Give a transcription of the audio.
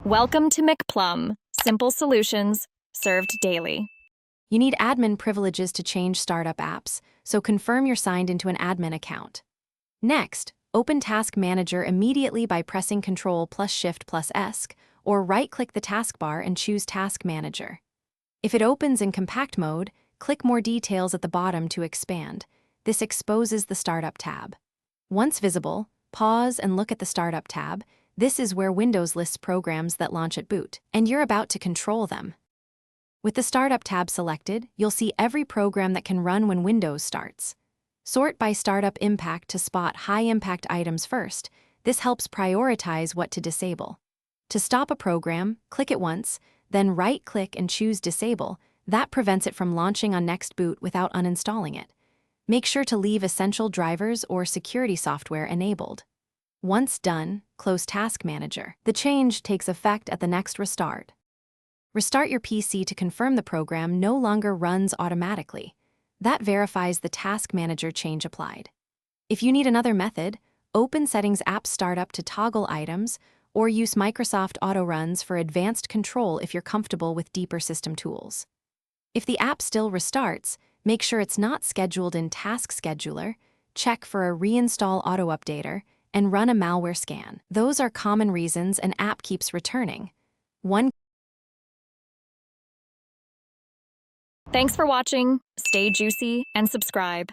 Welcome to McPlum, simple solutions served daily. You need admin privileges to change startup apps, so confirm you're signed into an admin account. Next, open Task Manager immediately by pressing Ctrl+Shift+S, or right-click the taskbar and choose Task Manager. If it opens in compact mode, click More Details at the bottom to expand. This exposes the Startup tab. Once visible, pause and look at the Startup tab. This is where Windows lists programs that launch at boot, and you're about to control them. With the Startup tab selected, you'll see every program that can run when Windows starts. Sort by startup impact to spot high-impact items first. This helps prioritize what to disable. To stop a program, click it once, then right-click and choose Disable. That prevents it from launching on next boot without uninstalling it. Make sure to leave essential drivers or security software enabled. Once done, close Task Manager. The change takes effect at the next restart. Restart your PC to confirm the program no longer runs automatically. That verifies the Task Manager change applied. If you need another method, open Settings App Startup to toggle items, or use Microsoft Auto Runs for advanced control if you're comfortable with deeper system tools. If the app still restarts, make sure it's not scheduled in Task Scheduler, check for a Reinstall Auto Updater, and run a malware scan. Those are common reasons an app keeps returning. Thanks for watching. Stay juicy and subscribe.